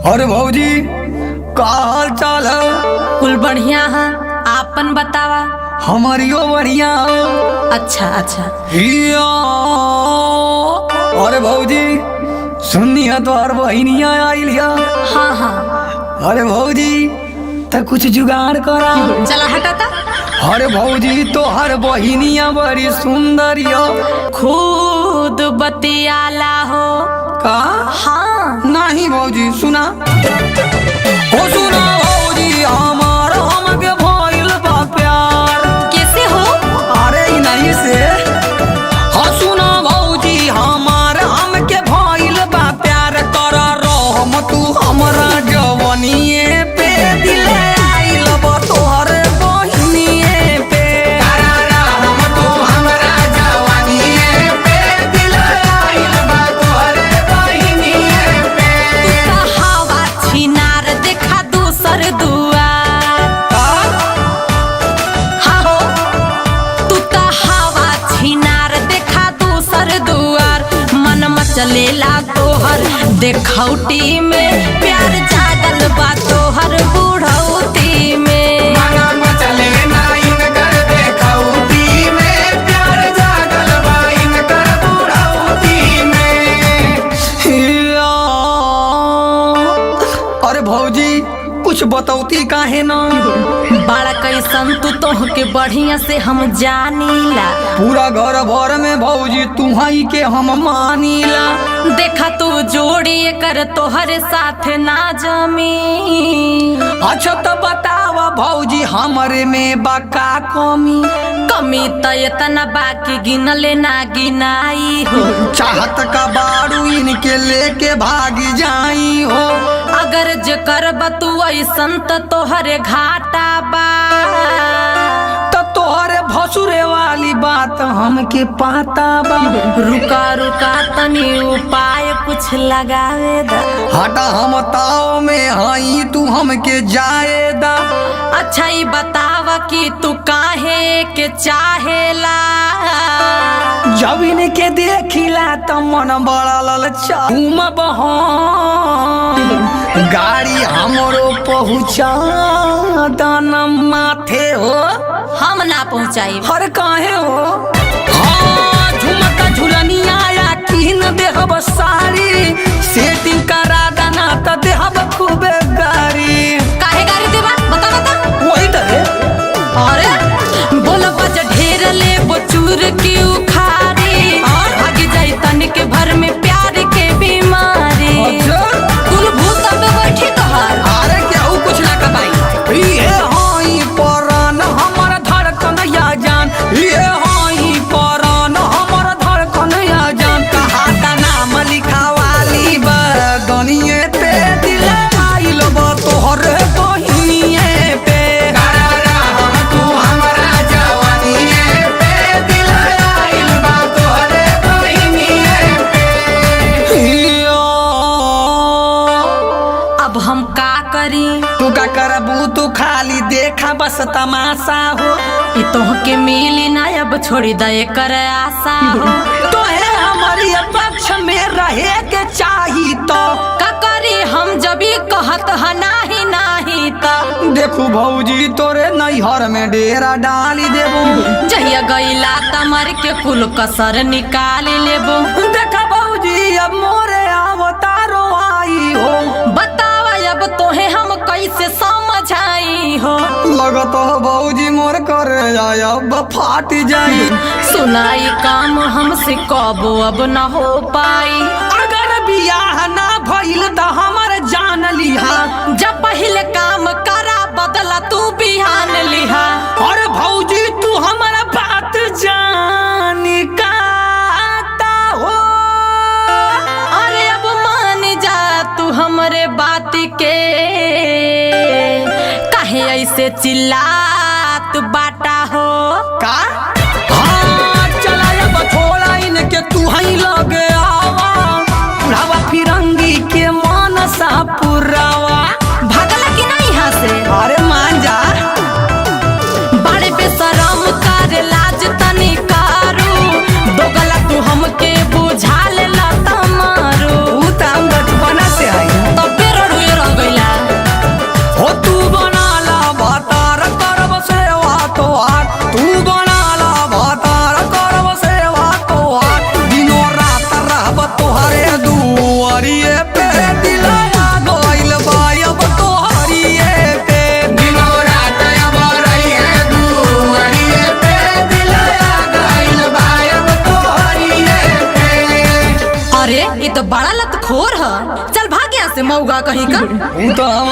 अरे भौजी का हाल चाल है? कुल बढ़िया है, आपन बतावा। हमारियो बढ़िया है। अच्छा अच्छा। हिया अरे भौजी सुनिया तो हर बहनिया आई लिया। हाँ हाँ, अरे भौजी तो कुछ जुगाड़ करा। चला हटाता। अरे भौजी तो हर बहनिया बड़ी सुंदर हो। खुद बतियाला हो का? हाँ। नहीं भौजी सुना हो, सुना भौजी हमार हमके भइल बा प्यार। कैसे हो? अरे नहीं से हाँ, सुना भौजी हमार हमके भइल बा प्यार। कर रहम तू हमरा जवनिए पे, दिल आइल बा तोहर बहिनिए पे। कर रहम तू हमरा जवनिए पे, दिल आइल बा तोहर बहिनिए पे। तू तो हवा छिनार देखा दूसर दुआर। हाँ हो, तू तो हवा छिनार देखा दूसर दुआर। मन मचलेला तोहर देखौटी में, प्यार जागल बा तोहर बुढ़ौती में। मन मचले ना इनकर देखौती में, प्यार जागल बा इनकर बुढ़ौती में। हिया अरे भौजी कुछ बतौती काहे ना? बड़ा कैसन तू तोहके बढ़िया से हम जानीला। पूरा घर भर में भौजी तुम्हारी के हम मानीला। देखा तू जोड़ी कर तोहरे साथ ना जमी। अच्छा तो बतावा भौजी हमरे में बाका कमी? कमी त इतना बाकी गिनले ना गिनाई हो। चाहत का बारू इनके लेके भागी जाई हो। अगर जे करब तू ऐसन त तोहरे घाटा बा। तो तोहरे भसुरे वाली बात हमके पाता बा। रुका रुका तनी उपाय कुछ लगावे दा। हटा हम ताव में हई तू हमके जाए दा। अच्छा ही बतावा कि तू काहे के चाहेला। जब इनके देखिला त मन बड़ा ललचा। तुम बहन गाड़ी हमरो पहुँचा दाना माथे हो। हम ना पहुँचाई। हर काहे हो? हाँ झुमका झुलनिया या किन देहब साड़ी। सेटिंग करा दाना त देहब खूबे गाड़ी। काहे गाड़ी देबा? बता बता। वही दे। अरे बोल बज ढेर ले बचूर की उखाड़ी। भाग जाई तनिक भर में प्यार के बीमारी। अच्छा? कुल भूत अब बैठी तोहार। अरे केहू कुछ ना कबाई। ये हई परान हमर धड़कन या जान। ये हई परान हमर धड़कन या जान। कहा का नाम लिखावाली बदनिए पे, दिल आइल बा तोहर बहिनिए पे। हम तू हमरा जवानिए पे, दिल आइल बा तोहर बहिनिए पे। हिया अब हम का करी? तू का करबू? तू खाली देखा बस तमाशा हो। ई तोहके मिली ना, अब छोड़ी दे कर आशा हो। तो है हमारी पक्ष में रहे के चाही तो। का करी हम जबी कहत ह नाही नाही त। देखू भौजी तोरे नैहर में डेरा डाली देबो। जहिया गईला तमर के कुल कसर निकाल लेबो। देखा भौजी अब मोरे अवतारो आई हो। बतावा अब तोहे हम कैसे समझाई हो। लगत हो भौजी मोर करे जाय अब फाट जाई। सुनाई काम हमसे कबो अब न हो पाई। अगर बियाह ना भइल त हमर जान लिहा। जब पहले काम करा बदला तू बिहान लिहा। और भौजी तू हमारा बात जान काता हो। अरे अब मान जा तू हमरे बात के। काहे ऐसे चिल्लात बाटा हो। का? हाँ चला अब थोड़ा इनके तू ही लगे आवा। बुढ़ावा फिरंगी के मानसा पुरावा। भागला कि नहीं यहाँ से? अरे मान जा। बड़े बेशरम कर लाज तनी कारू। दोगला तू हमके बुझा ले ला तमारू। तू तो हम बचपना से आई। तबे रड़ुए तो बड़ा लतखोर है। चल भाग यहाँ से मऊगा कहीं का। तो हम